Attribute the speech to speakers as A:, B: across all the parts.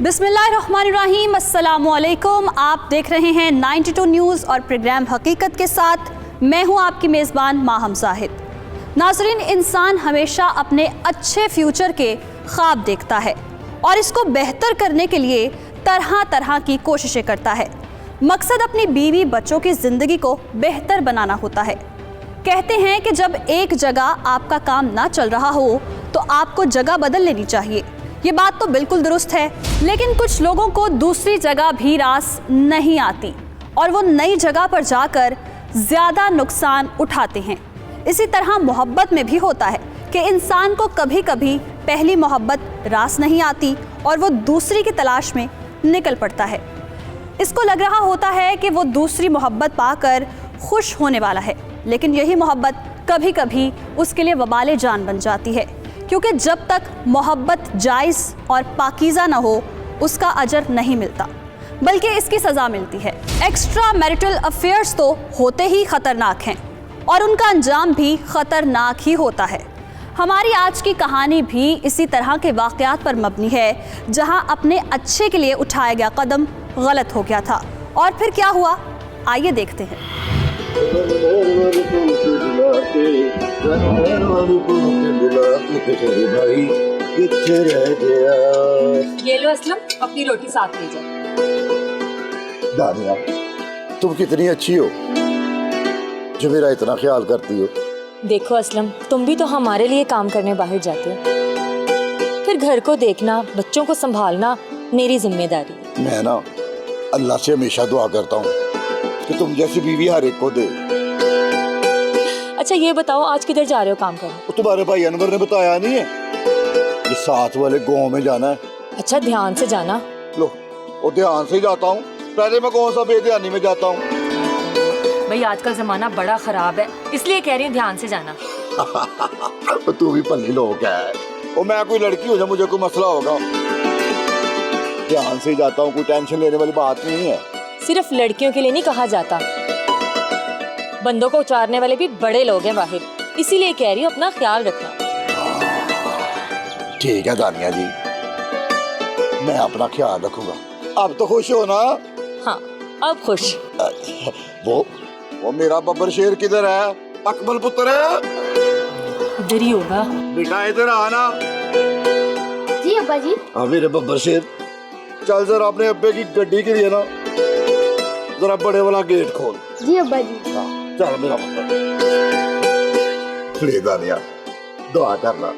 A: बिस्मिल्लाहिर्रहमानिर्रहीम, अस्सलामुअलैकुम। आप देख रहे हैं 92 न्यूज़ और प्रोग्राम हकीकत के साथ मैं हूं आपकी मेज़बान माहम जाहिद। नाज़रीन, इंसान हमेशा अपने अच्छे फ्यूचर के ख्वाब देखता है और इसको बेहतर करने के लिए तरह तरह की कोशिशें करता है। मकसद अपनी बीवी बच्चों की ज़िंदगी को बेहतर बनाना होता है। कहते हैं कि जब एक जगह आपका काम ना चल रहा हो तो आपको जगह बदल लेनी चाहिए। ये बात तो बिल्कुल दुरुस्त है, लेकिन कुछ लोगों को दूसरी जगह भी रास नहीं आती और वो नई जगह पर जाकर ज़्यादा नुकसान उठाते हैं। इसी तरह मोहब्बत में भी होता है कि इंसान को कभी कभी पहली मोहब्बत रास नहीं आती और वो दूसरी की तलाश में निकल पड़ता है। इसको लग रहा होता है कि वो दूसरी मोहब्बत पाकर खुश होने वाला है, लेकिन यही मोहब्बत कभी कभी उसके लिए वबाले जान बन जाती है, क्योंकि जब तक मोहब्बत जायज़ और पाकीज़ा ना हो उसका अजर नहीं मिलता, बल्कि इसकी सज़ा मिलती है। एक्स्ट्रा मैरिटल अफेयर्स तो होते ही ख़तरनाक हैं और उनका अंजाम भी ख़तरनाक ही होता है। हमारी आज की कहानी भी इसी तरह के वाक़यात पर मबनी है, जहां अपने अच्छे के लिए उठाया गया कदम गलत हो गया था। और फिर क्या हुआ, आइए देखते हैं।
B: ये लो असलम, अपनी रोटी साथ ले जाओ।
C: दानिया, तुम कितनी अच्छी हो जो मेरा इतना ख्याल करती हो।
D: देखो असलम, तुम भी तो हमारे लिए काम करने बाहर जाते हो, फिर घर को देखना, बच्चों को संभालना मेरी जिम्मेदारी।
C: मैं ना अल्लाह से हमेशा दुआ करता हूँ कि तुम जैसी बीवी हर एक को दे।
D: अच्छा ये बताओ, आज किधर जा रहे हो काम करने?
C: वो तुम्हारे भाई अनवर ने बताया नहीं है, ये साथ वाले गांव में जाना है।
D: अच्छा ध्यान से जाना।
C: लो, वो ध्यान से जाता हूँ, पहले मैं कौन सा बेध्यानी में जाता हूँ।
D: भाई आजकल जमाना बड़ा खराब है, इसलिए कह रही हूँ ध्यान से जाना।
C: तू भी पल्ली लोग है, वो मैं कोई लड़की हो जाए मुझे कोई मसला होगा। ध्यान से जाता हूँ, कोई टेंशन लेने वाली बात नहीं है।
D: सिर्फ लड़कियों के लिए नहीं कहा जाता, बंदों को उतारने वाले भी बड़े लोग हैं बाहर, इसीलिए कह रही हूँ अपना ख्याल रखना।
C: ठीक है दानिया जी, मैं अपना ख्याल रखूंगा। अब तो खुश हो ना?
D: हाँ, अब खुश।
C: वो मेरा बब्बर शेर किधर है? अकबर पुत्र है,
D: इधर ही होगा।
C: बेटा इधर आना।
E: जी अब्बा जी।
C: हाँ मेरे बब्बर शेर, चल जरा अपने अब्बे की गड्डी के लिए ना जरा बड़े वाला गेट खोल।
E: जी अब्बा जी।
C: हाँ चल मेरा बब्बर। ले दानिया, दुआ करना।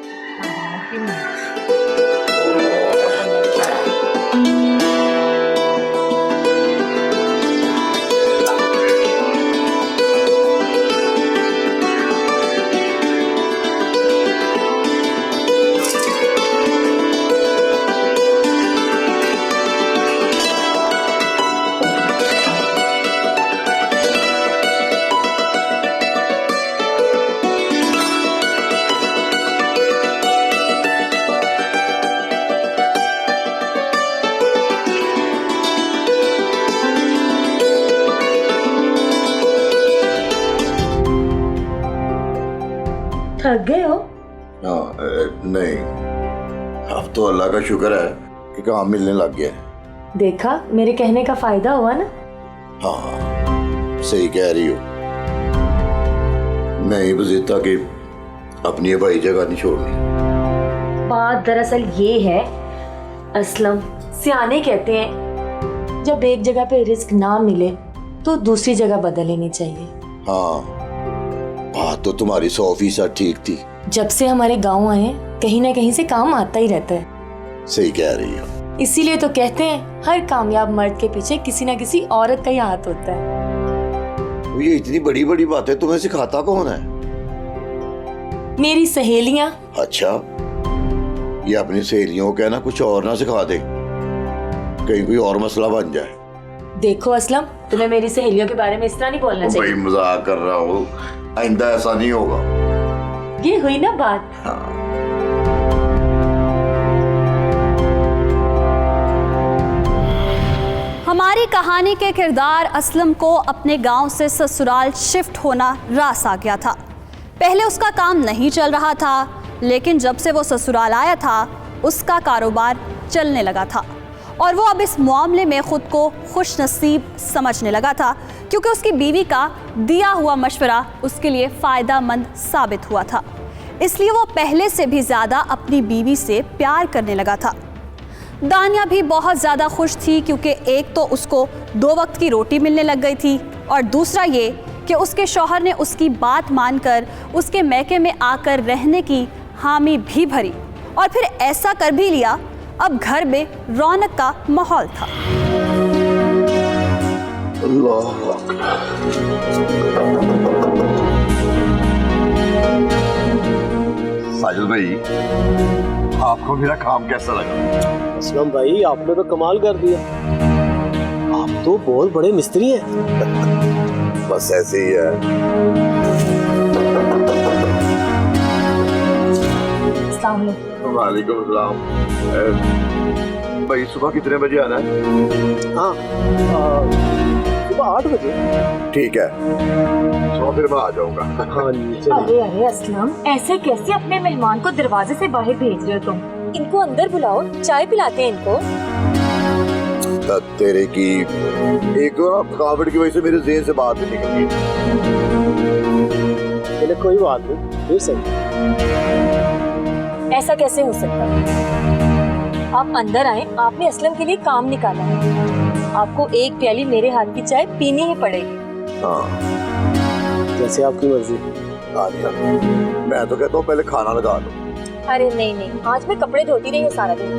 D: थक गए हो?
C: नहीं, अब तो अल्लाह का शुक्र है कि काम मिलने लग गया है।
D: देखा, मेरे कहने का फायदा हुआ ना।
C: हाँ सही कह रही हो, मैं ही बस था कि अपनी भाई जगह नहीं छोड़नी।
D: बात दरअसल ये है असलम, सियाने कहते हैं जब एक जगह पे रिस्क ना मिले तो दूसरी जगह बदल लेनी चाहिए।
C: हाँ बात तो तुम्हारी 100% ठीक थी।
D: जब से हमारे गांव आए कहीं ना कहीं से काम आता ही रहता है।
C: सही कह रही हो।
D: इसीलिए तो कहते हैं हर कामयाब मर्द के पीछे किसी ना किसी औरत का ही हाथ होता है।
C: ये इतनी बड़ी बड़ी बातें तुम्हें सिखाता कौन है?
D: मेरी सहेलियां।
C: अच्छा, ये अपनी सहेलियों को कहना कुछ और ना सिखा दे, कहीं कोई और मसला बन जाए।
D: देखो असलम, तुम्हें मेरी सहेलियों के बारे में इस तरह नहीं बोलना चाहिए।
C: भाई मजाक कर रहा हूँ, आइंदा ऐसा नहीं होगा।
D: ये हुई ना बात।
C: हाँ।
A: हमारी कहानी के किरदार असलम को अपने गांव से ससुराल शिफ्ट होना रास आ गया था। पहले उसका काम नहीं चल रहा था, लेकिन जब से वो ससुराल आया था उसका कारोबार चलने लगा था और वो अब इस मामले में खुद को खुश नसीब समझने लगा था, क्योंकि उसकी बीवी का दिया हुआ मशवरा उसके लिए फ़ायदेमंद साबित हुआ था। इसलिए वो पहले से भी ज़्यादा अपनी बीवी से प्यार करने लगा था। दानिया भी बहुत ज़्यादा खुश थी, क्योंकि एक तो उसको 2 वक्त की रोटी मिलने लग गई थी, और दूसरा ये कि उसके शौहर ने उसकी बात मानकर उसके मैके में आकर रहने की हामी भी भरी, और फिर ऐसा कर भी लिया। अब घर में रौनक का माहौल था।
C: अल्लाह साजिद भाई, आपको मेरा काम कैसा लगा?
F: असलम भाई, आपने तो कमाल कर दिया। आप तो बहुत बड़े मिस्त्री हैं।
C: बस ऐसे ही है। वालेकुम सलाम। भाई सुबह कितने बजे आना है?
F: हाँ, सुबह 8 बजे।
C: ठीक है, तो फिर मैं आ जाऊंगा।
F: हाँ जी, चलिए।
D: अरे अरे असलम, ऐसे कैसे अपने मेहमान को दरवाजे से बाहर भेज रहे हो तुम? इनको अंदर बुलाओ, चाय पिलाते हैं इनको।
C: तेरे की एक तो ना थकावट की वजह से मेरे ज़हन से बात नहीं निकलती।
F: चले कोई बात नहीं, फिर सही।
D: ऐसा कैसे हो सकता है? आप अंदर आए, आपने असलम के लिए काम निकाला है। आपको एक प्याली मेरे हाथ की चाय पीनी ही पड़ेगी।
C: हाँ,
F: जैसे आपकी मर्जी।
C: आलिया, मैं तो कहता हूँ पहले खाना लगा लो।
D: अरे नहीं नहीं, आज मैं कपड़े धोती रही हूँ सारा दिन।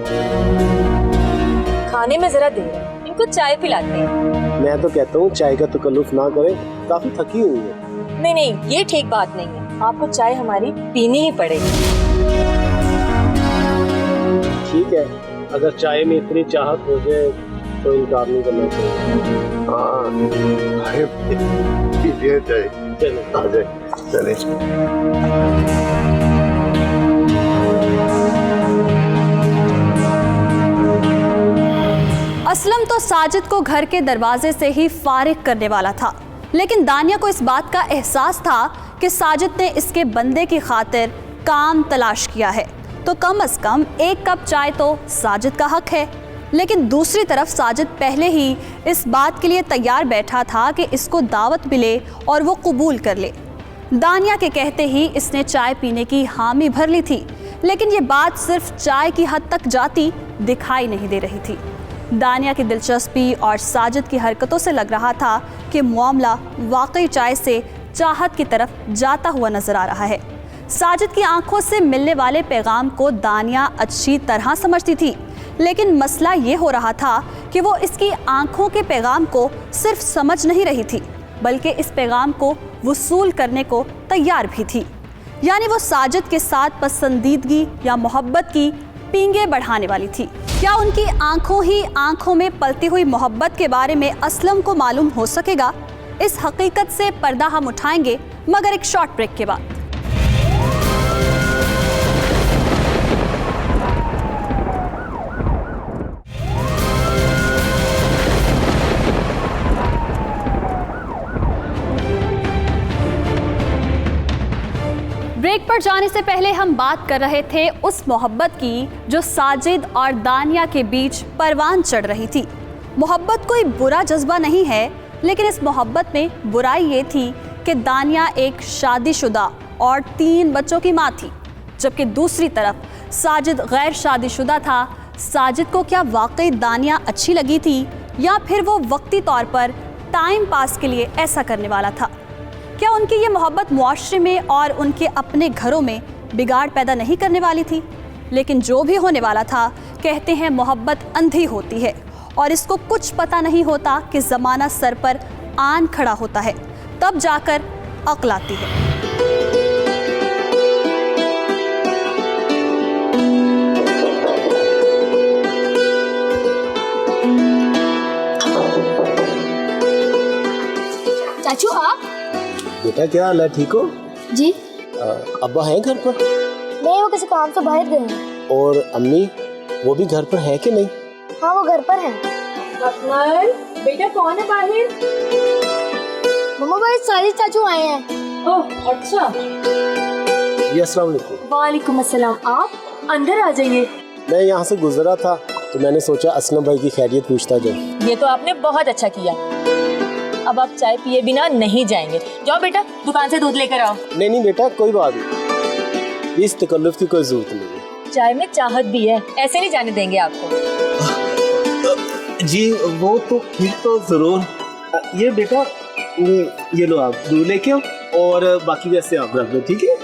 D: खाने में जरा देर है, इनको चाय पिलाते हैं।
F: मैं तो कहता हूँ चाय का तकल्लुफ ना करें, काफी थकी हुई है।
D: नहीं नहीं, ये ठीक बात नहीं है। आपको चाय हमारी पीनी ही पड़ेगी।
F: ठीक है, अगर चाय में इतनी चाहत हो जाए तो इनकार नहीं करना चाहिए।
C: हाँ, अरे पीजिए चाय।
F: चलो
C: चले।
A: असलम तो साजिद को घर के दरवाजे से ही फारिग करने वाला था, लेकिन दानिया को इस बात का एहसास था कि साजिद ने इसके बंदे की खातिर काम तलाश किया है, तो कम से कम 1 कप चाय तो साजिद का हक है। लेकिन दूसरी तरफ साजिद पहले ही इस बात के लिए तैयार बैठा था कि इसको दावत मिले और वो कबूल कर ले। दानिया के कहते ही इसने चाय पीने की हामी भर ली थी, लेकिन ये बात सिर्फ चाय की हद तक जाती दिखाई नहीं दे रही थी। दानिया की दिलचस्पी और साजिद की हरकतों से लग रहा था कि मामला वाकई चाय से चाहत की तरफ जाता हुआ नजर आ रहा है। साजिद की आंखों से मिलने वाले पैगाम को दानिया अच्छी तरह समझती थी, लेकिन मसला ये हो रहा था कि वो इसकी आंखों के पैगाम को सिर्फ समझ नहीं रही थी, बल्कि इस पैगाम को वसूल करने को तैयार भी थी। यानी वो साजिद के साथ पसंदीदगी या मोहब्बत की पींगे बढ़ाने वाली थी। क्या उनकी आंखों ही आंखों में पलती हुई मोहब्बत के बारे में असलम को मालूम हो सकेगा? इस हकीकत से पर्दा हम उठाएंगे, मगर एक शॉर्ट ब्रेक के बाद। ब्रेक पर जाने से पहले हम बात कर रहे थे उस मोहब्बत की जो साजिद और दानिया के बीच परवान चढ़ रही थी। मोहब्बत कोई बुरा जज्बा नहीं है, लेकिन इस मोहब्बत में बुराई ये थी कि दानिया एक शादीशुदा और 3 बच्चों की माँ थी, जबकि दूसरी तरफ साजिद गैर शादीशुदा था। साजिद को क्या वाकई दानिया अच्छी लगी थी, या फिर वो वक्ती तौर पर टाइम पास के लिए ऐसा करने वाला था? क्या उनकी ये मोहब्बत मुआशरे में और उनके अपने घरों में बिगाड़ पैदा नहीं करने वाली थी? लेकिन जो भी होने वाला था, कहते हैं मोहब्बत अंधी होती है और इसको कुछ पता नहीं होता कि ज़माना सर पर आन खड़ा होता है, तब जाकर अक्ल आती है।
E: चाचू आप?
F: बेटा क्या हाल है, ठीक हो?
E: जी
F: अब्बा हैं घर पर?
E: नहीं, वो किसी काम से बाहर गए हैं।
F: और अम्मी, वो भी घर पर है कि नहीं?
E: हाँ, वो घर पर हैं।
D: अकमल, बेटा कौन है बाहर?
E: मम्मा भाई साजिद चाचू आए हैं।
D: ओह अच्छा।
F: जी अस्सलाम वालेकुम।
D: वालेकुम अस्सलाम। आप अंदर आ जाइए।
F: मैं यहाँ से गुजरा था तो मैंने सोचा असलम भाई की खैरियत पूछता जाऊं।
D: ये तो आपने बहुत अच्छा किया। अब आप चाय पिए बिना नहीं जाएंगे। जाओ बेटा, दुकान से दूध लेकर आओ।
F: नहीं बेटा, कोई बात नहीं, इस तकल्लुफ की कोई जरूरत नहीं है।
D: चाय में चाहत भी है, ऐसे नहीं जाने देंगे आपको।
F: जी वो तो फिर तो जरूर। ये बेटा, ये लो आप दूध लेके आओ और बाकी वैसे आप रख दो, ठीक है?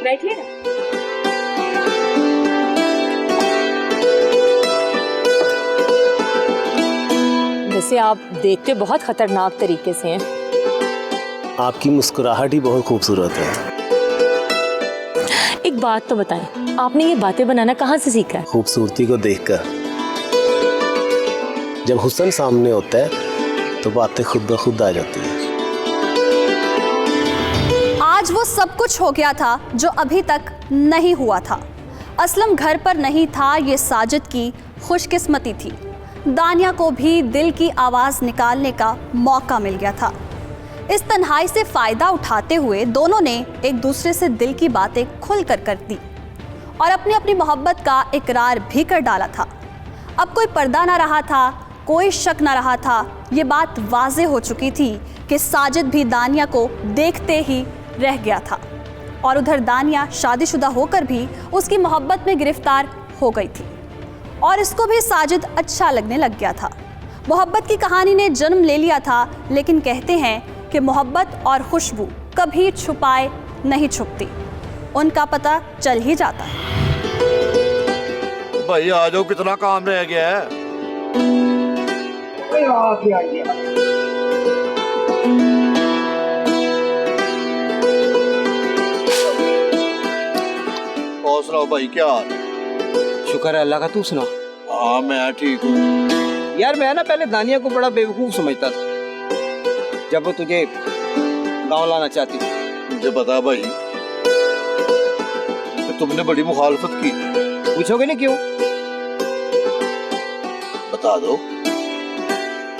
D: बैठिए ना। वैसे आप देखते बहुत खतरनाक तरीके से हैं।
F: आपकी मुस्कुराहट ही बहुत खूबसूरत है।
D: एक बात तो बताएं, आपने ये बातें बनाना कहाँ से सीखा है?
F: खूबसूरती को देखकर। जब हुस्न सामने होता है तो बातें खुद ब खुद आ जाती हैं।
A: आज वो सब कुछ हो गया था जो अभी तक नहीं हुआ था। असलम घर पर नहीं था, ये साजिद की खुशकिस्मती थी। दानिया को भी दिल की आवाज़ निकालने का मौका मिल गया था। इस तन्हाई से फ़ायदा उठाते हुए दोनों ने एक दूसरे से दिल की बातें खुल कर दी और अपनी अपनी मोहब्बत का इकरार भी कर डाला था। अब कोई पर्दा ना रहा था, कोई शक ना रहा था। ये बात वाज़ेह हो चुकी थी कि साजिद भी दानिया को देखते ही रह गया था और उधर दानिया शादीशुदा होकर भी उसकी मोहब्बत में गिरफ्तार हो गई थी और इसको भी साजिद अच्छा लगने लग गया था। मोहब्बत की कहानी ने जन्म ले लिया था, लेकिन कहते हैं कि मोहब्बत और खुशबू कभी छुपाए नहीं छुपती, उनका पता चल ही जाता है।
C: भाई आ जाओ, कितना काम रह गया है। और सुनाओ भाई, क्या हाल?
G: शुक्र है अल्लाह का, तू सुना।
C: हाँ मैं ठीक हूँ।
G: यार मैं ना पहले दानिया को बड़ा बेवकूफ समझता था जब वो तुझे गाँव लाना चाहती थी।
C: मुझे पता है भाई कि तुमने बड़ी मुखालफत की।
G: पूछोगे नहीं क्यों?
C: बता दो।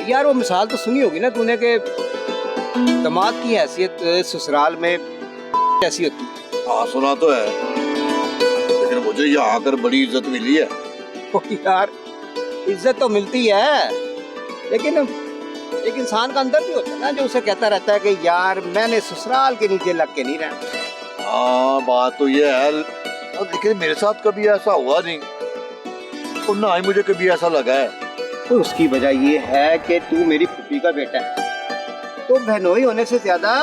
G: यार वो मिसाल तो सुनी होगी ना तूने कि दामाद की हैसियत ससुराल में कैसी होती।
C: हाँ सुना तो है, लेकिन मुझे यहाँ आकर बड़ी इज्जत मिली है।
G: ओ यार इज्जत तो मिलती है, लेकिन एक इंसान का अंदर भी होता है ना जो उसे कहता रहता है कि यार मैंने ससुराल के नीचे लग के नहीं रहना।
C: हाँ बात तो ये है, लेकिन मेरे साथ कभी ऐसा हुआ नहीं और ना ही मुझे कभी ऐसा लगा है।
G: तो उसकी वजह ये है कि तू मेरी फूफी का बेटा है, तो बहनोई होने से ज्यादा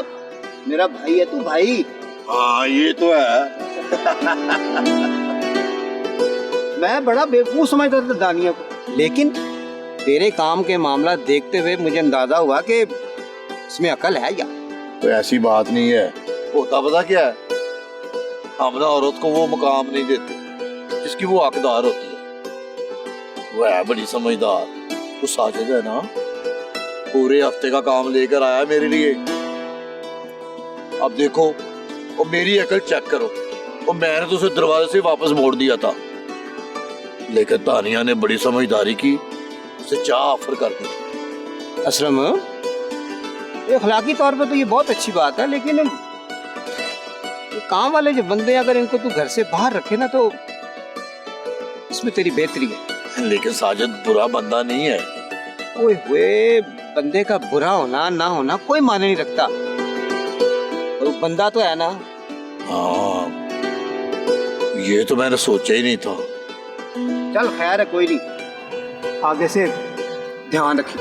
G: मेरा भाई है तू भाई।
C: हाँ ये तो है।
G: मैं बड़ा बेवकूफ समझता था दानिया को, लेकिन तेरे काम के मामला देखते हुए मुझे अंदाजा हुआ कि इसमें अकल है यार।
C: तो ऐसी बात नहीं है, होता पता क्या है, हम ना औरत को वो मुकाम नहीं देते जिसकी वो हकदार होती है। वो है बड़ी समझदार। वो साजिद है ना, पूरे हफ्ते का काम लेकर आया मेरे लिए। अब देखो, और मेरी अकल चेक करो, और मैंने तो उसे दरवाजे से वापस मोड़ दिया था, लेकिन तानिया ने बड़ी समझदारी की, उसे चाह ऑफर कर दी।
G: असलम ये अखलाकी तौर पे तो ये बहुत अच्छी बात है, लेकिन ये काम वाले जो बंदे अगर इनको तू घर से बाहर रखे ना तो इसमें तेरी बेहतरी है।
C: लेकिन साजिद बुरा बंदा नहीं है।
G: ओए हुए, बंदे का बुरा होना ना होना कोई माने नहीं रखता, और वो बंदा तो है ना।
C: हाँ ये तो मैंने सोचा ही नहीं था।
G: चल खैर है, कोई नहीं, आगे से ध्यान रखी।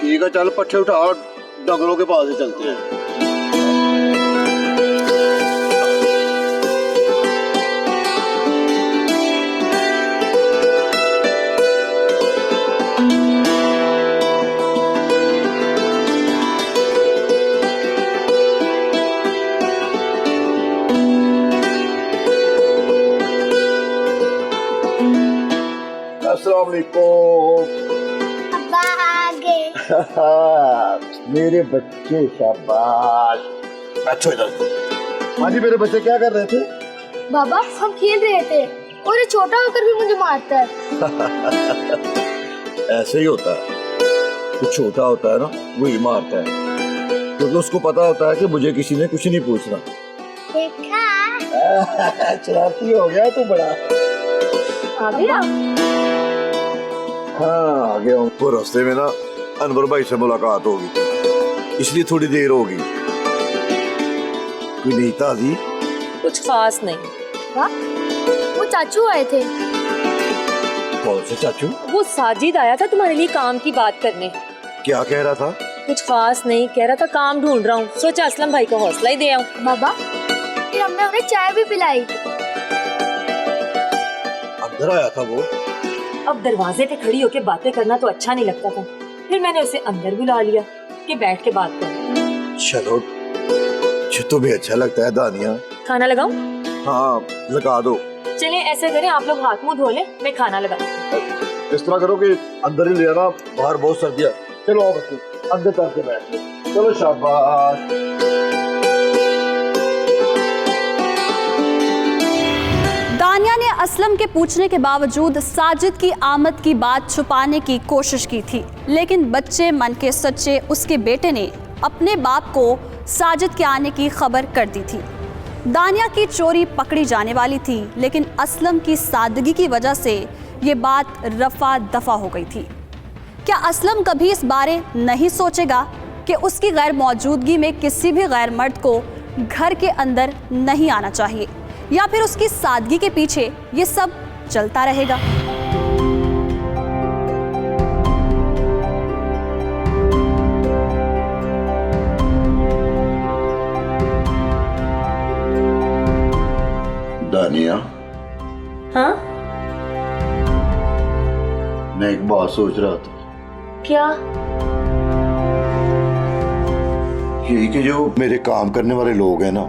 C: ठीक है चल, पट्टे उठा और डंगरों के पास ही चलते हैं। अस्सलाम वालेकुम।
E: अब्बा आ गए।
C: मेरे बच्चे शाबाश। बैठो इधर। हाँ जी, मेरे बच्चे क्या कर रहे थे?
E: बाबा हम खेल रहे थे और ये छोटा होकर भी मुझे मारता है।
C: ऐसे ही होता है, जो छोटा होता है ना वही मारता है, क्योंकि उसको पता होता है कि मुझे किसी ने कुछ नहीं पूछना।
E: देखा?
C: शरारती हो गया तू बड़ा।
D: आ गया?
C: हाँ आ गया हूँ। वो रास्ते में ना अनवर भाई से मुलाकात होगी, इसलिए थोड़ी देर होगी। कोई नहीं ताजी?
D: कुछ खास नहीं।
E: वाह, वो चाचू आए थे।
C: कौन से चाचू?
D: वो साजिद आया था तुम्हारे लिए काम की बात करने।
C: क्या कह रहा था?
D: कुछ खास नहीं, कह रहा था काम ढूंढ रहा हूँ, सोचा असलम भाई को हौसला ही दे आऊं।
E: बाबा फिर हमने उन्हें चाय भी पिलाई।
C: अंदर आया था वो?
D: अब दरवाजे पे खड़ी होके बातें करना तो अच्छा नहीं लगता था, फिर मैंने उसे अंदर बुला लिया कि बैठ के बात कर।
C: चलो, जो तुम्हें अच्छा लगता है दानिया।
D: खाना लगाऊं?
C: हाँ लगा दो।
D: चलें ऐसे करें, आप लोग हाथ मुंह धो लें, मैं खाना लगा।
C: इस तरह करो कि अंदर ही ले आना, बाहर बहुत सर्दी है। चलो आओ बच्चे, अंदर करके बैठ लो। चलो शाबाश।
A: दानिया ने असलम के पूछने के बावजूद साजिद की आमद की बात छुपाने की कोशिश की थी, लेकिन बच्चे मन के सच्चे उसके बेटे ने अपने बाप को साजिद के आने की खबर कर दी थी। दानिया की चोरी पकड़ी जाने वाली थी, लेकिन असलम की सादगी की वजह से ये बात रफा दफा हो गई थी। क्या असलम कभी इस बारे नहीं सोचेगा कि उसकी गैर मौजूदगी में किसी भी गैर मर्द को घर के अंदर नहीं आना चाहिए, या फिर उसकी सादगी के पीछे ये सब चलता रहेगा?
C: दानिया,
D: हाँ?
C: मैं एक बात सोच रहा था।
D: क्या?
C: यही कि जो मेरे काम करने वाले लोग हैं ना,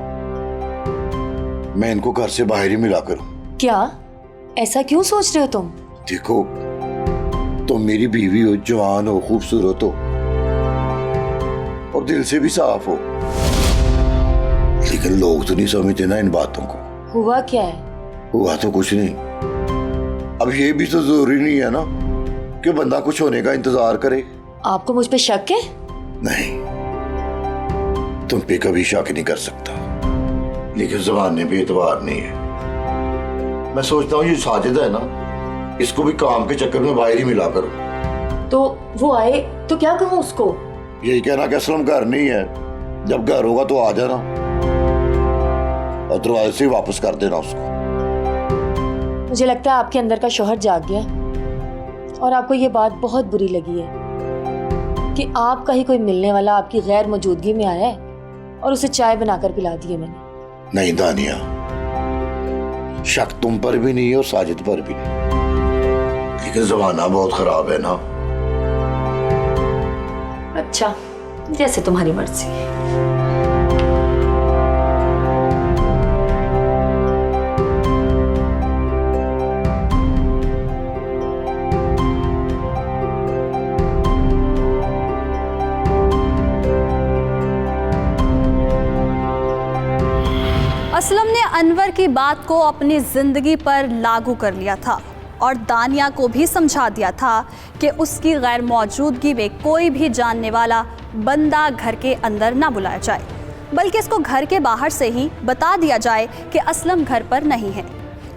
C: मैं इनको घर से बाहर ही मिला करूं।
D: क्या? ऐसा क्यों सोच रहे हो तुम?
C: देखो, तुम मेरी बीवी हो, जवान हो, खूबसूरत हो और दिल से भी साफ हो, लेकिन लोग तो नहीं समझते ना इन बातों को।
D: हुआ क्या है?
C: हुआ तो कुछ नहीं। अब ये भी तो जरूरी नहीं है ना कि बंदा कुछ होने का इंतजार करे।
D: आपको मुझ पे शक है?
C: नहीं, तुम पे कभी शक नहीं कर सकता, लेकिन जमाने पे एतबार नहीं है। मैं सोचता हूँ ये साजिद है ना, इसको भी काम के चक्कर में बाहर ही मिला करो।
D: तो वो आए तो क्या कहूँ उसको?
C: यही कहना कि असलम घर नहीं है, जब घर होगा तो आ जाना और दरवाजे से ही वापस कर देना उसको।
D: मुझे लगता है आपके अंदर का शौहर जाग गया और आपको ये बात बहुत बुरी लगी है कि आपका ही कोई मिलने वाला आपकी गैर मौजूदगी में आया है और उसे चाय बनाकर पिला दी है मैंने।
C: नहीं दानिया, शक तुम पर भी नहीं है और साजिद पर भी नहीं, लेकिन जमाना बहुत खराब है ना।
D: अच्छा, जैसे तुम्हारी मर्जी।
A: असलम ने अनवर की बात को अपनी जिंदगी पर लागू कर लिया था और दानिया को भी समझा दिया था कि उसकी गैर मौजूदगी में कोई भी जानने वाला बंदा घर के अंदर ना बुलाया जाए, बल्कि इसको घर के बाहर से ही बता दिया जाए कि असलम घर पर नहीं है।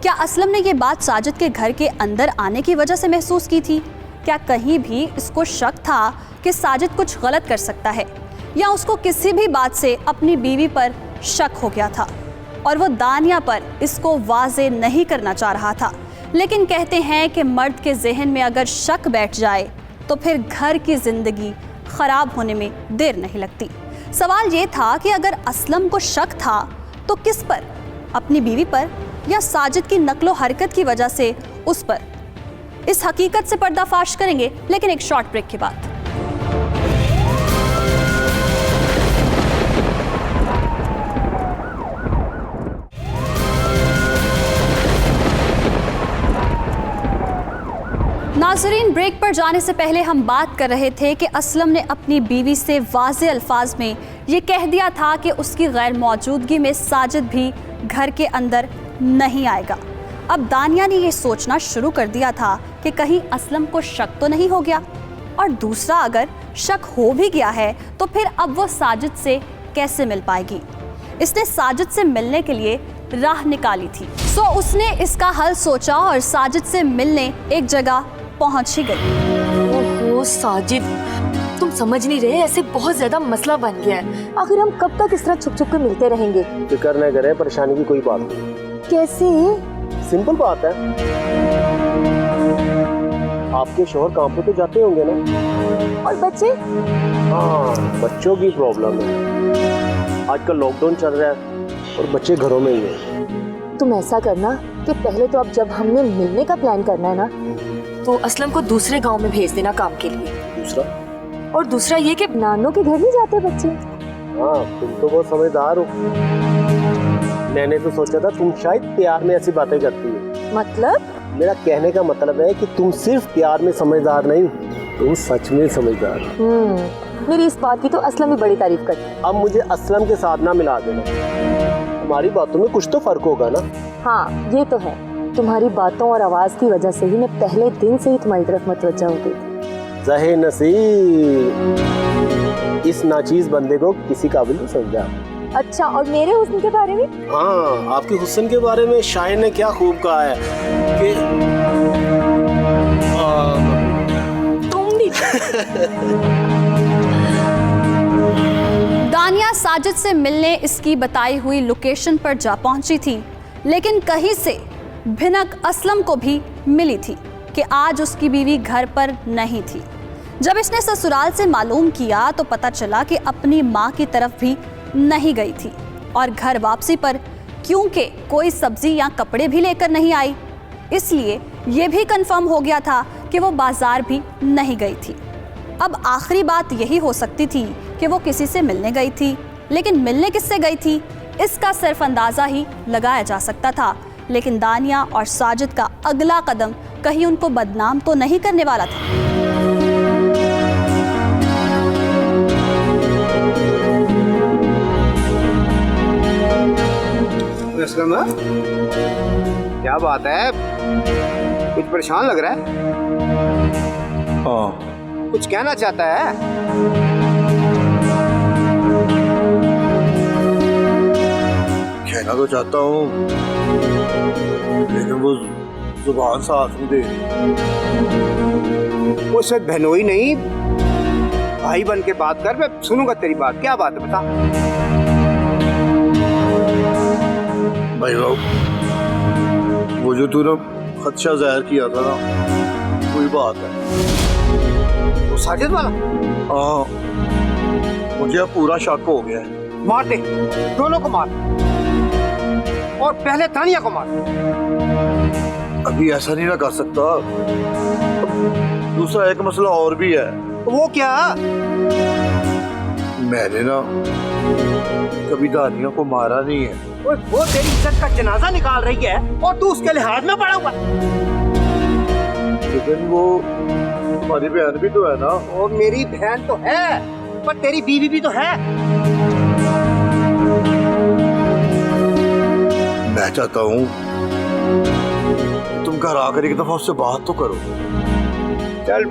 A: क्या असलम ने ये बात साजिद के घर के अंदर आने की वजह से महसूस की थी? क्या कहीं भी इसको शक था कि साजिद कुछ गलत कर सकता है, या उसको किसी भी बात से अपनी बीवी पर शक हो गया था और वो दानिया पर इसको वाजे नहीं करना चाह रहा था? लेकिन कहते हैं कि मर्द के जहन में अगर शक बैठ जाए तो फिर घर की जिंदगी खराब होने में देर नहीं लगती। सवाल ये था कि अगर असलम को शक था तो किस पर, अपनी बीवी पर या साजिद की नकलो हरकत की वजह से उस पर? इस हकीकत से पर्दाफाश करेंगे, लेकिन एक शॉर्ट ब्रेक के बाद। नाज़रीन, ब्रेक पर जाने से पहले हम बात कर रहे थे कि असलम ने अपनी बीवी से वाज़े अल्फाज में ये कह दिया था कि उसकी गैर मौजूदगी में साजिद भी घर के अंदर नहीं आएगा। अब दानिया ने ये सोचना शुरू कर दिया था कि कहीं असलम को शक तो नहीं हो गया, और दूसरा अगर शक हो भी गया है तो फिर अब वो साजिद से कैसे मिल पाएगी। इसने साजिद से मिलने के लिए राह निकाली थी। सो उसने इसका हल सोचा और साजिद से मिलने एक जगह पहुंच ही गई।
D: ओहो साजिद, तुम समझ नहीं रहे, ऐसे बहुत ज्यादा मसला बन गया है। आखिर हम कब तक इस तरह छुप छुप के मिलते रहेंगे?
F: फिक्र न करें, परेशानी की कोई बात नहीं।
D: कैसे?
F: सिंपल बात है, आपके शोहर काम पे तो जाते होंगे ना,
D: और बच्चे?
F: हाँ, बच्चों की प्रॉब्लम है। आजकल लॉकडाउन चल रहा है और बच्चे घरों में ही हैं।
D: तुम ऐसा करना कि पहले तो अब जब हमने मिलने का प्लान करना है ना, तो असलम को दूसरे गांव में भेज देना काम के लिए।
F: दूसरा?
D: और दूसरा ये कि नानों के घर नहीं जाते बच्चे।
F: हाँ, तुम तो बहुत समझदार हो। मैंने तो सोचा था तुम शायद प्यार में ऐसी बातें करती हो।
D: मतलब?
F: मेरा कहने का मतलब है कि तुम सिर्फ प्यार में समझदार नहीं, तुम सच में समझदार हो।
D: मेरी इस बात की तो असलम भी बड़ी तारीफ करती है।
F: अब मुझे असलम के साथ ना मिला देना, हमारी बातों में कुछ तो फर्क होगा ना।
D: हाँ, ये तो है। तुम्हारी बातों और आवाज की वजह से ही मैं पहले दिन से ही तुम्हारी तरफ मुतवज्जा हो गई थी।
F: ज़हे नसीब, इस नाचीज बंदे को किसी काबिल नहीं समझा।
D: अच्छा, और मेरे हुस्न के बारे में?
F: हाँ, आपके हुस्न के बारे में शायर ने क्या खूब कहा है कि
D: तुम भी।
A: दानिया साजिद से मिलने इसकी बताई हुई लोकेशन पर जा पहुंची थी, लेकिन कहीं से भिनक असलम को भी मिली थी कि आज उसकी बीवी घर पर नहीं थी। जब इसने ससुराल से मालूम किया तो पता चला कि अपनी माँ की तरफ भी नहीं गई थी, और घर वापसी पर क्योंकि कोई सब्जी या कपड़े भी लेकर नहीं आई, इसलिए ये भी कंफर्म हो गया था कि वो बाजार भी नहीं गई थी। अब आखिरी बात यही हो सकती थी कि वो किसी से मिलने गई थी, लेकिन मिलने किससे गई थी इसका सिर्फ अंदाज़ा ही लगाया जा सकता था। लेकिन दानिया और साजिद का अगला कदम कहीं उनको बदनाम तो नहीं करने वाला था।
G: क्या बात है, कुछ परेशान लग रहा है?
C: हाँ,
G: कुछ कहना चाहता है?
C: कहना तो चाहता हूँ, लेकिन वो जुबान साथ नहीं दे रही।
G: वो सिर्फ बहनोई नहीं, भाई बन के बात कर, मैं सुनूंगा तेरी बात। क्या बात है, बता।
C: भाई बाबू, वो जो तूने खदशा जाहिर किया था ना, कोई बात है।
G: वो साजिद वाला?
C: हाँ, मुझे अब पूरा शक हो गया है।
G: मार दे, दोनों को मार, और पहले तानिया को मार।
C: अभी ऐसा नहीं ना कर सकता, दूसरा एक मसला और भी है।
G: वो क्या?
C: मैंने ना कभी दानिया को मारा नहीं है।
G: वो तेरी इज्जत का जनाजा निकाल रही है और तू उसके लिहाज में पड़ा हुआ।
C: लेकिन वो तुम्हारी बहन भी तो है ना।
G: और मेरी बहन तो है, पर तेरी बीवी भी तो है।
C: मैं चाहता हूँ तुम घर आकर एक दफा उससे बात तो करो।
G: चल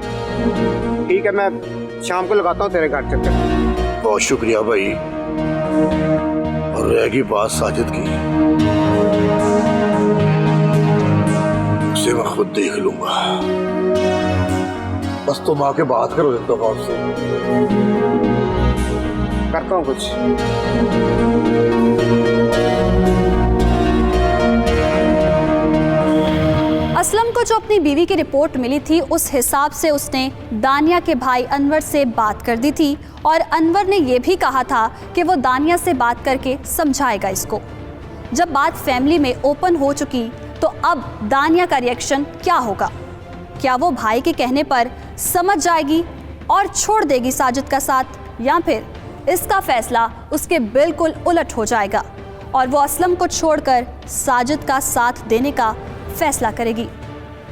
G: ठीक है, मैं शाम को लगाता हूँ तेरे घर चक्कर।
C: बहुत शुक्रिया भाई। और रहेगी बात साजिद की, उसे मैं खुद देख लूंगा। बस तुम आके बात करो एक दफा उससे।
G: करता हूँ कुछ।
A: असलम को जो अपनी बीवी की रिपोर्ट मिली थी उस हिसाब से उसने दानिया के भाई अनवर से बात कर दी थी, और अनवर ने यह भी कहा था कि वो दानिया से बात करके समझाएगा इसको। जब बात फैमिली में ओपन हो चुकी तो अब दानिया का रिएक्शन क्या होगा? क्या वो भाई के कहने पर समझ जाएगी और छोड़ देगी साजिद का साथ, या फिर इसका फैसला उसके बिल्कुल उलट हो जाएगा और वो असलम को छोड़कर साजिद का साथ देने का फैसला करेगी?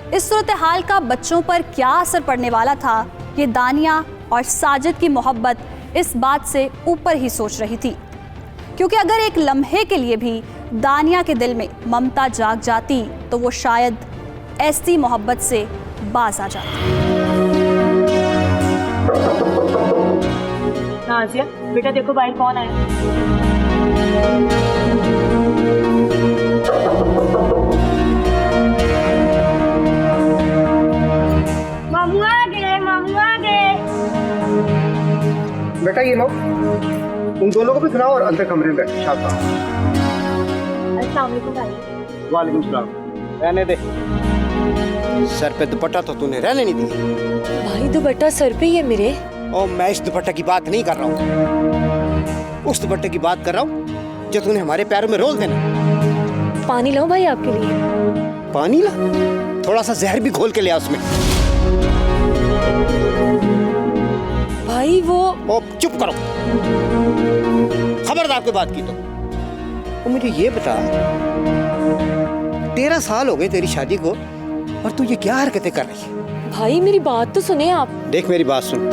A: इस सूरत हाल का बच्चों पर क्या असर पड़ने वाला था, ये दानिया और साजिद की मोहब्बत इस बात से ऊपर ही सोच रही थी। क्योंकि अगर एक लम्हे के लिए भी दानिया के दिल में ममता जाग जाती तो वो शायद ऐसी मोहब्बत से बाज आ जाती।
D: नाजिया बेटा देखो बाहर कौन आया।
E: मामू आ गए, मामू आ गए।
H: बेटा ये लो, उन दोनों को भी सुनाओ और अंदर कमरे में बैठो। शाबाश।
E: अस्सलाम वालेकुम भाई।
H: वालेकुम सलाम।
G: रहने दे, सर पे दुपट्टा तो तूने रहने नहीं दिया।
D: भाई दुपट्टा सर पे ही है मेरे।
G: और मैं इस दुपट्टे की बात नहीं कर रहा हूँ, उस दुपट्टे की बात कर रहा हूँ जो तूने हमारे पैरों में रोल देना।
D: पानी लाऊं भाई आपके लिए?
G: पानी ला, थोड़ा सा जहर भी घोल के ले आ उसमें।
D: भाई वो
G: ओ चुप करो, खबरदार कोई बात की तो। मुझे ये बता, 13 साल हो गए तेरी शादी को और तू ये क्या हरकतें कर रही है?
D: भाई मेरी बात तो सुने आप।
G: देख मेरी बात सुन,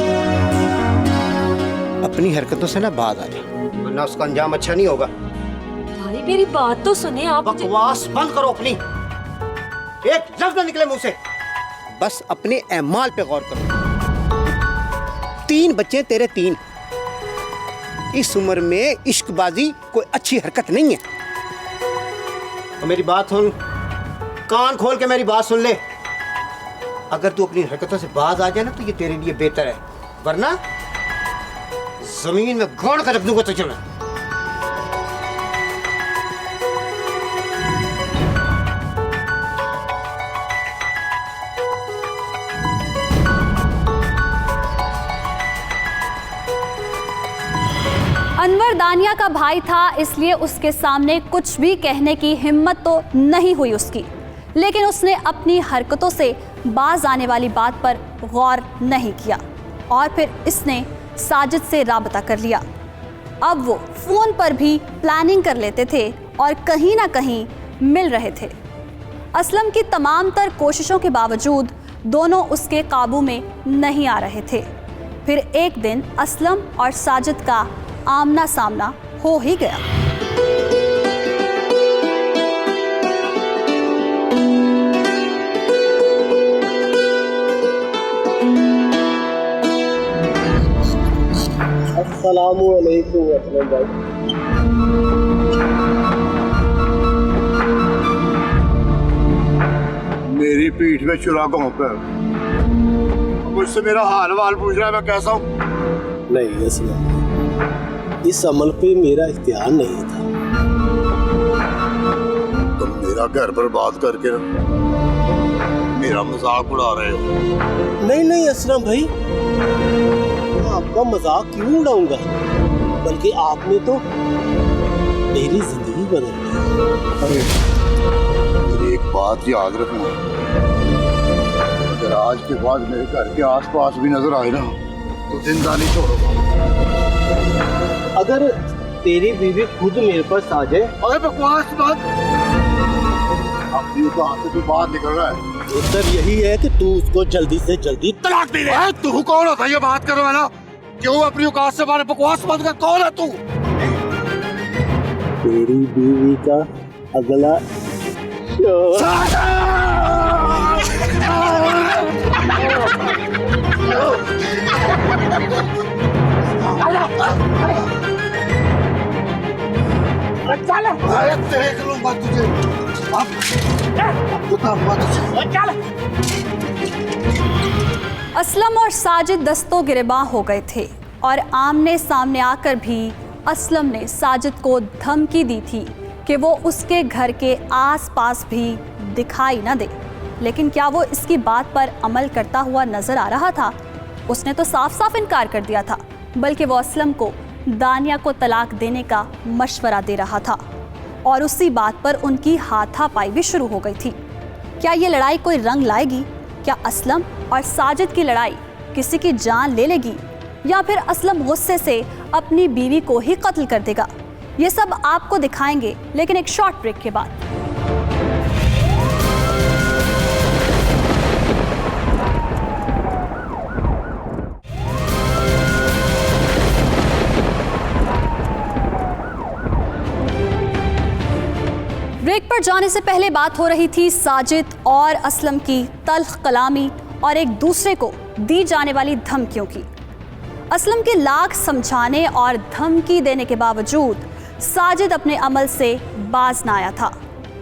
G: अपनी हरकतों से ना बाज आ जाए वरना उसका अंजाम अच्छा नहीं होगा।
D: भाई मेरी बात तो सुने आप।
G: बकवास बंद करो अपनी, एक लफ्ज ना निकले मुंह से। बस अपने एमाल पे गौर करो। 3 बच्चे तेरे 3। इस उम्र में इश्कबाजी कोई अच्छी हरकत नहीं है। तो मेरी बात सुन, कान खोल के मेरी बात सुन ले। अगर तू अपनी हरकतों से बाज आ जाए ना तो ये तेरे लिए बेहतर है, वरना जमीन में गाड़ कर रख दूंगा तुझे मैं।
A: अनवर दानिया का भाई था, इसलिए उसके सामने कुछ भी कहने की हिम्मत तो नहीं हुई उसकी, लेकिन उसने अपनी हरकतों से बाज आने वाली बात पर गौर नहीं किया और फिर इसने साजिद से राबता कर लिया। अब वो फ़ोन पर भी प्लानिंग कर लेते थे और कहीं ना कहीं मिल रहे थे। असलम की तमाम तर कोशिशों के बावजूद दोनों उसके काबू में नहीं आ रहे थे। फिर एक दिन असलम और साजिद का आमना सामना हो ही गया।
F: अस्सलामु अलैकुम असलम भाई।
C: मेरी पीठ में चुरा घोंप है, मुझसे मेरा हाल वाल पूछ रहा है, मैं कैसा हूँ?
F: नहीं असलम, इस अमल पे मेरा इख्तियार नहीं था।
C: तुम मेरा घर बर्बाद करके मेरा मजाक उड़ा रहे हो।
F: नहीं नहीं असलम भाई, मैं आपका मजाक क्यों उड़ाऊंगा, बल्कि आपने तो मेरी जिंदगी बदल दी।
C: मेरी एक बात याद रखना, अगर आज के बाद मेरे घर के आसपास भी नजर आए ना तो जिंदा नहीं छोड़ूंगा।
F: अगर तेरी बीवी खुद मेरे पास आ जाए।
C: अरे बकवास मत, अपनी तो हाथ से तू बाहर निकल रहा है।
F: उत्तर यही है कि तू उसको जल्दी से जल्दी
C: तलाक दे दे। तू कौन होता है ये बात करो ना? क्यों अपनी औकात से बारे बकवास मत कर, कौन है तू?
F: तेरी बीवी का अगला
C: अरे देख लूंगा तुझे अब,
A: असलम और साजिद दस्तों गिरबां हो गए थे और आमने सामने आकर भी असलम ने साजिद को धमकी दी थी कि वो उसके घर के आसपास भी दिखाई न दे। लेकिन क्या वो इसकी बात पर अमल करता हुआ नजर आ रहा था? उसने तो साफ साफ इनकार कर दिया था, बल्कि वो असलम को दानिया को तलाक देने का मशवरा दे रहा था और उसी बात पर उनकी हाथापाई भी शुरू हो गई थी। क्या ये लड़ाई कोई रंग लाएगी? क्या असलम और साजिद की लड़ाई किसी की जान ले लेगी या फिर असलम गुस्से से अपनी बीवी को ही कत्ल कर देगा? ये सब आपको दिखाएंगे, लेकिन एक शॉर्ट ब्रेक के बाद। पर जाने से पहले बात हो रही थी साजिद और असलम की तल्ख कलामी और एक दूसरे को दी जाने वाली धमकियों की। असलम के लाख समझाने और धमकी देने के बावजूद साजिद अपने अमल से बाज न आया था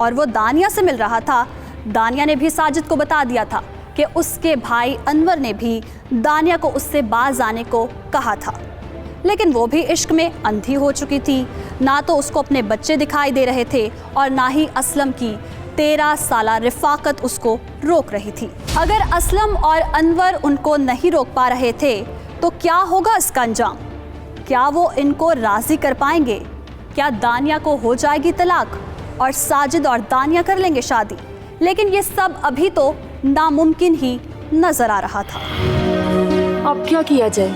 A: और वो दानिया से मिल रहा था। दानिया ने भी साजिद को बता दिया था कि उसके भाई अनवर ने भी दानिया को उससे बाज आने को कहा था, लेकिन वो भी इश्क में अंधी हो चुकी थी। ना तो उसको अपने बच्चे दिखाई दे रहे थे और ना ही असलम की 13 साला रिफाकत उसको रोक रही थी। अगर असलम और अनवर उनको नहीं रोक पा रहे थे तो क्या होगा इसका अंजाम? क्या वो इनको राजी कर पाएंगे? क्या दानिया को हो जाएगी तलाक और साजिद और दानिया कर लेंगे शादी? लेकिन ये सब अभी तो नामुमकिन ही नजर आ रहा था।
D: अब क्या किया जाए?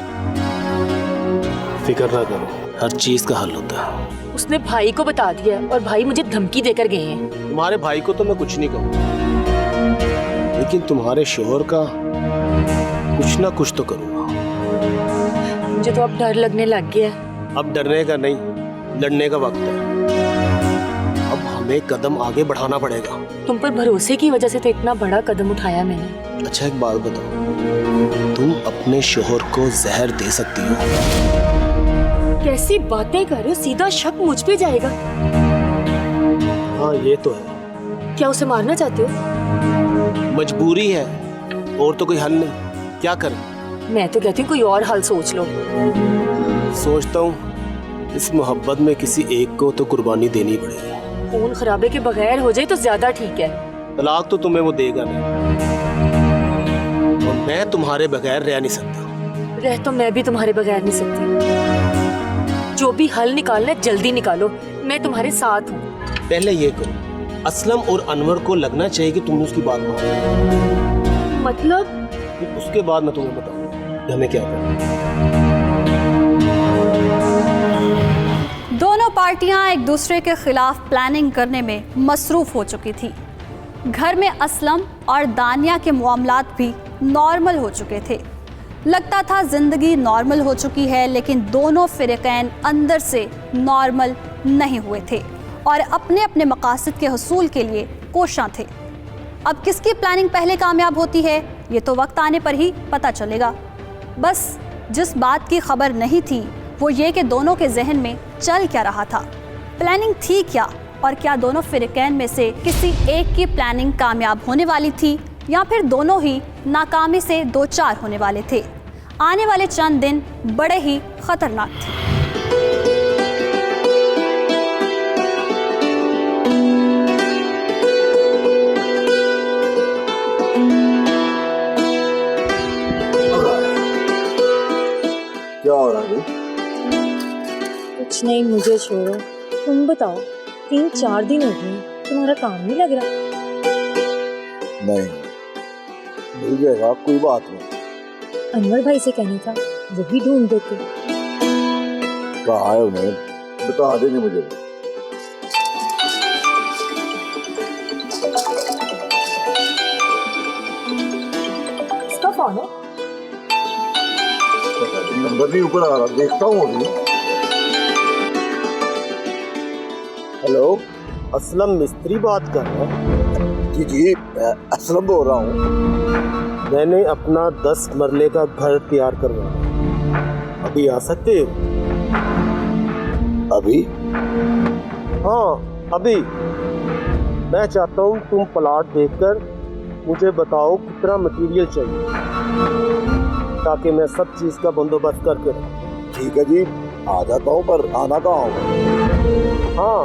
F: फिक्र ना करो, हर चीज का हल होता है।
D: उसने भाई को बता दिया और भाई मुझे धमकी देकर गए हैं।
F: तुम्हारे भाई को तो मैं कुछ नहीं कहूँगा, लेकिन तुम्हारे शोहर का कुछ ना कुछ तो करूँगा।
D: मुझे तो अब डर लगने लग गया।
F: अब डरने का नहीं, लड़ने का वक्त है। अब हमें कदम आगे बढ़ाना पड़ेगा।
D: तुम पर भरोसे की वजह से तो इतना बड़ा कदम उठाया मैंने।
F: अच्छा एक बात बताओ, तुम अपने शोहर को जहर दे सकती हो?
D: कैसी बातें कर रहे हो? सीधा शक मुझ पे जाएगा।
F: हाँ ये तो है।
D: क्या उसे मारना चाहते हो?
F: मजबूरी है, और तो कोई हल नहीं। क्या करें?
D: मैं तो कहती हूँ कोई और हल सोच लो।
F: सोचता हूँ इस मोहब्बत में किसी एक को तो कुर्बानी देनी पड़ेगी।
D: खून खराबे के बगैर हो जाए तो ज्यादा ठीक है।
F: तलाक तो तुम्हें वो देगा नहीं, और मैं तुम्हारे बगैर रह नहीं सकता।
D: रह तो मैं भी तुम्हारे बगैर नहीं सकती। जो भी हल निकालना है जल्दी निकालो, मैं तुम्हारे साथ हूँ।
F: पहले ये करो, असलम और अनवर को लगना चाहिए कि तुमने उसकी बात मानी।
D: मतलब?
F: फिर उसके बाद मैं तुम्हें बताऊंगा कि हमें क्या करना।
A: दोनों पार्टियां एक दूसरे के खिलाफ प्लानिंग करने में मसरूफ हो चुकी थी। घर में असलम और दानिया के मामलात भी नॉर्मल हो चुके थे। लगता था जिंदगी नॉर्मल हो चुकी है, लेकिन दोनों फिरकैन अंदर से नॉर्मल नहीं हुए थे और अपने अपने मकासद के हसूल के लिए कोशां थे। अब किसकी प्लानिंग पहले कामयाब होती है ये तो वक्त आने पर ही पता चलेगा। बस जिस बात की खबर नहीं थी वो ये कि दोनों के जहन में चल क्या रहा था, प्लानिंग थी क्या, और क्या दोनों फिरकैन में से किसी एक की प्लानिंग कामयाब होने वाली थी या फिर दोनों ही नाकामी से दो चार होने वाले थे। आने वाले चंद दिन बड़े ही खतरनाक थे।
C: क्या हो रहा है?
D: कुछ नहीं, मुझे छोड़ो। तुम बताओ, 3-4 दिन हो गए, तुम्हारा काम नहीं लग रहा?
C: नहीं, मिल जाएगा, कोई बात नहीं।
D: अनवर भाई से कहना था, वो भी ढूंढ देते।
C: कहा है उन्हें, बता देंगे मुझे।
D: इसका फोन है?
C: नंबर नहीं ऊपर आ रहा, देखता हूँ अभी।
F: हेलो, असलम मिस्त्री बात कर रहा है?
C: जी जी, मैं असलम बोल रहा हूँ।
F: मैंने अपना 10 मरले का घर तैयार करवाया, अभी आ सकते हो?
C: अभी?
F: हाँ अभी। मैं चाहता हूँ तुम प्लाट देखकर मुझे बताओ कितना मटेरियल चाहिए, ताकि मैं सब चीज़ का बंदोबस्त करके रखूं।
C: ठीक है जी, आ जाता हूँ, पर आना कहाँ होगा?
F: हाँ,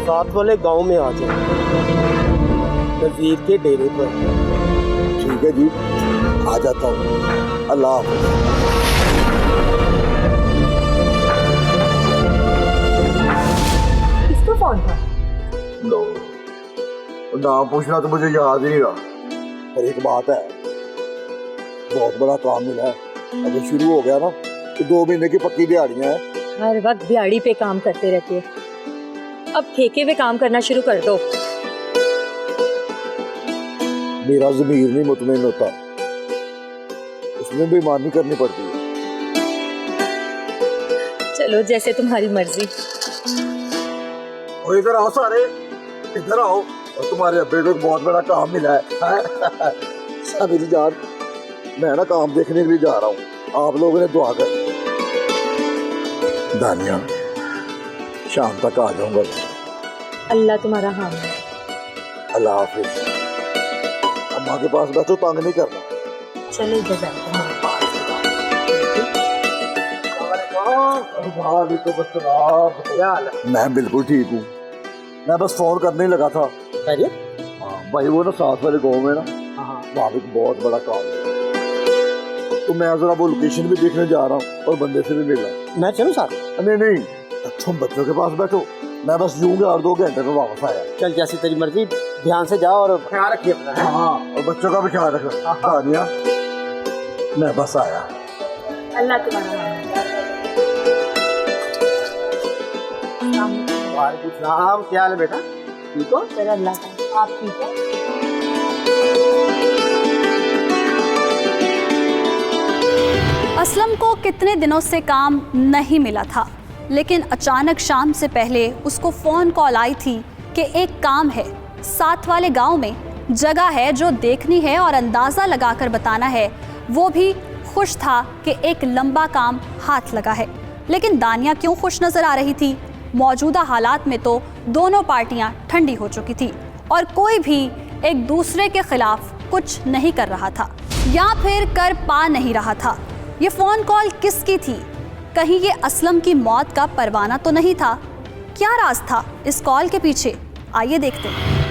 F: साथ वाले गांव में आ जाओ, नज़ीर के डेरे पर।
C: ठीक है जी, आ जाता हूँ। अल्लाह हाफ़िज़।
D: किसका फोन था?
C: लो, नाम पूछना तो मुझे याद ही नहीं रहा, पर एक बात है, बहुत बड़ा काम मिला है। अगर शुरू हो गया ना तो 2 महीने की पक्की दिहाड़ियाँ हैं।
D: हर वक्त दिहाड़ी पे काम करते रहते हो, अब ठेके पे काम करना शुरू कर दो।
C: मेरा ज़मीर नहीं मुतमईन होता, उसमें बेईमानी करनी पड़ती है।
D: चलो जैसे तुम्हारी मर्जी।
C: और इधर आओ सारे, इधर आओ और तुम्हारे अब्बे को एक बहुत बड़ा काम मिला है। मेरी जान, मैं ना काम देखने के लिए जा रहा हूँ, आप लोगों ने दुआ कर। दानिया, शाम तक आ जाऊंगा।
D: अल्लाह तुम्हारा हाम है।
C: अल्लाह हाफिज। अम्मा के पास बैठो, तंग नहीं करना।
D: चले इधर बैठो।
C: मैं बिल्कुल ठीक हूँ, मैं बस फोन करने ही लगा था। हाँ भाई, वो ना साथ वाले गाँव में ना वहाँ पे एक बहुत बड़ा काम है, तो मैं जरा वो लोकेशन भी देखने जा रहा हूँ और बंदे से भी मिला।
F: मैं चलूँ साथ?
C: नहीं नहीं, तुम बच्चों के पास बैठो, मैं बस यूँगा और 2 घंटे में वापस आया।
F: चल जैसी तेरी मर्जी, ध्यान से जाओ और ख्याल रखिए अपना।
C: हाँ, और बच्चों का भी ख्याल रखना। दानिया, मैं बस आया।
D: अल्लाह तुम्हारा हाम है।
F: वालेकुम सलाम, क्या हाल है बेटा? ठीक हो?
D: तेरा अल्लाह का, आप ठीक हो?
A: असलम को कितने दिनों से काम नहीं मिला था, लेकिन अचानक शाम से पहले उसको फ़ोन कॉल आई थी कि एक काम है, साथ वाले गांव में जगह है जो देखनी है और अंदाज़ा लगाकर बताना है। वो भी खुश था कि एक लंबा काम हाथ लगा है। लेकिन दानिया क्यों खुश नज़र आ रही थी? मौजूदा हालात में तो दोनों पार्टियां ठंडी हो चुकी थी और कोई भी एक दूसरे के खिलाफ कुछ नहीं कर रहा था या फिर कर पा नहीं रहा था। ये फ़ोन कॉल किसकी थी? कहीं ये असलम की मौत का परवाना तो नहीं था? क्या राज था इस कॉल के पीछे? आइए देखते हैं।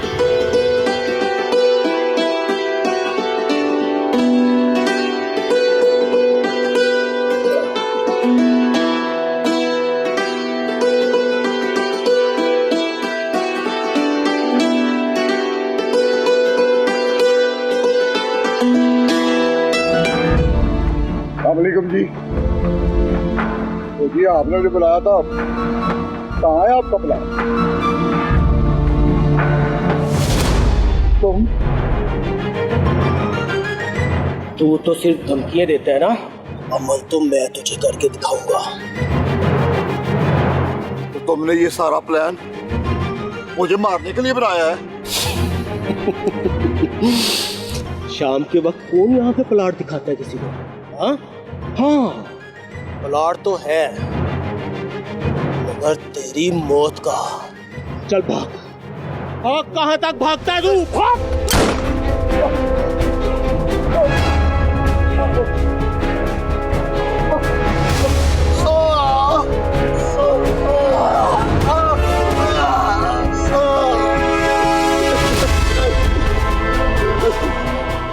C: वालेकुम जी। तो जी आपने मुझे बुलाया था, कहाँ है आपका प्लान? तुम
F: तू तो सिर्फ धमकियां देता है ना, अमल तो मैं तुझे करके दिखाऊंगा।
C: तो तुमने ये सारा प्लान मुझे मारने के लिए बनाया है?
F: शाम के वक्त कौन यहाँ पे प्लाट दिखाता है किसी को? हाँ हाँ, प्लाट तो है, मगर तेरी मौत का। चल भाग। भाग, कहाँ तक भागता है तू? भाग।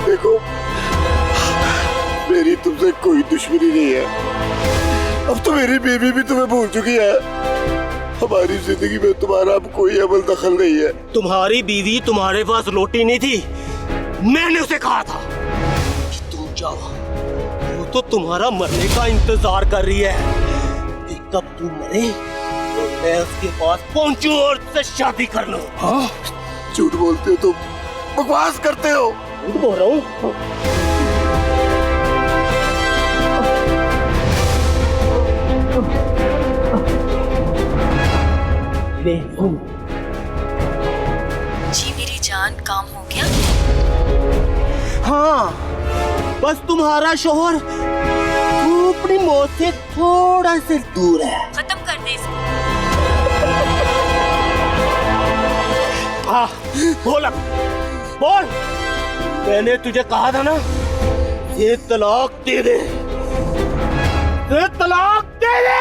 C: देखो, मेरी तुमसे कोई दुश्मनी नहीं है। अब तो मेरी बीवी भी तुम्हें भूल चुकी है। हमारी जिंदगी में तुम्हारा अब कोई अमल दखल नहीं है।
F: तुम्हारी बीवी तुम्हारे पास लौटी नहीं थी, मैंने उसे कहा था कि तुम जाओ। वो तो तुम्हारा मरने का इंतजार कर रही है कि कब तू मरे तो मैं उसके पास पहुंचूं और उससे शादी कर लूं। हाँ?
C: झूठ बोलते हो तुम, बकवास करते हो।
F: झूठ बोल रहा हूँ?
D: जी मेरी जान, काम हो गया?
F: हाँ, बस तुम्हारा शोहर वो अपनी मौत से थोड़ा से दूर है।
D: खत्म कर दे इसको।
F: हाँ, बोल अब, बोल। मैंने तुझे कहा था ना, ये तलाक दे दे, ये तलाक दे दे।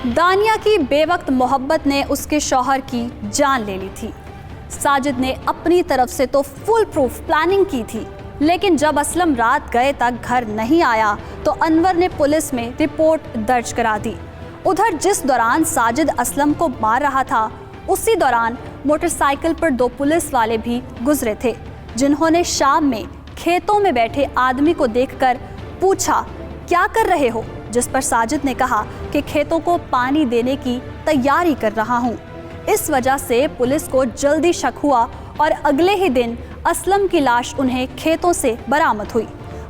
A: दानिया की बेवक्त मोहब्बत ने उसके शौहर की जान ले ली थी। साजिद ने अपनी तरफ से तो फुल प्रूफ प्लानिंग की थी, लेकिन जब असलम रात गए तक घर नहीं आया तो अनवर ने पुलिस में रिपोर्ट दर्ज करा दी। उधर जिस दौरान साजिद असलम को मार रहा था, उसी दौरान मोटरसाइकिल पर 2 पुलिस वाले भी गुजरे थे, जिन्होंने शाम में खेतों में बैठे आदमी को देखकर पूछा, क्या कर रहे हो? जिस पर साजिद ने कहा कि खेतों को पानी देने की तैयारी कर रहा हूं। इस वजह से पुलिस को जल्दी शक हुआ और अगले ही दिन असलम की लाश उन्हें खेतों से बरामद हुई।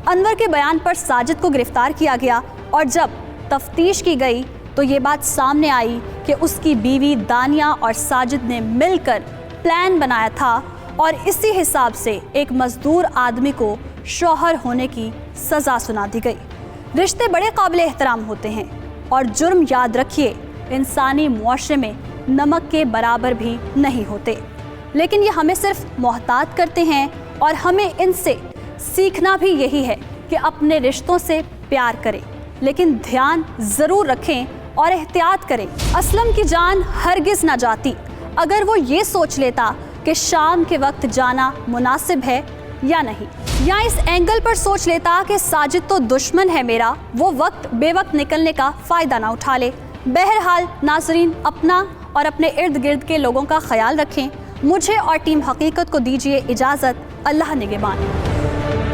A: अनवर के बयान पर साजिद को गिरफ्तार किया गया और जब तफ्तीश की गई तो ये बात सामने आई कि उसकी बीवी दानिया और साजिद ने मिलकर प्लान बनाया था और इसी हिसाब से एक मजदूर आदमी को शौहर होने की सज़ा सुना दी गई। रिश्ते बड़े काबिल एहतराम होते हैं और जुर्म, याद रखिए, इंसानी मुआशरे में नमक के बराबर भी नहीं होते। लेकिन ये हमें सिर्फ मोहतात करते हैं और हमें इनसे सीखना भी यही है कि अपने रिश्तों से प्यार करें, लेकिन ध्यान ज़रूर रखें और एहतियात करें। असलम की जान हरगिज़ ना जाती अगर वो ये सोच लेता कि शाम के वक्त जाना मुनासिब है या नहीं, या इस एंगल पर सोच लेता कि साजिद तो दुश्मन है मेरा, वो वक्त बेवक्त निकलने का फ़ायदा ना उठा ले। बहरहाल नाज़रीन, अपना और अपने इर्द गिर्द के लोगों का ख्याल रखें। मुझे और टीम हकीकत को दीजिए इजाज़त। अल्लाह निगहबान।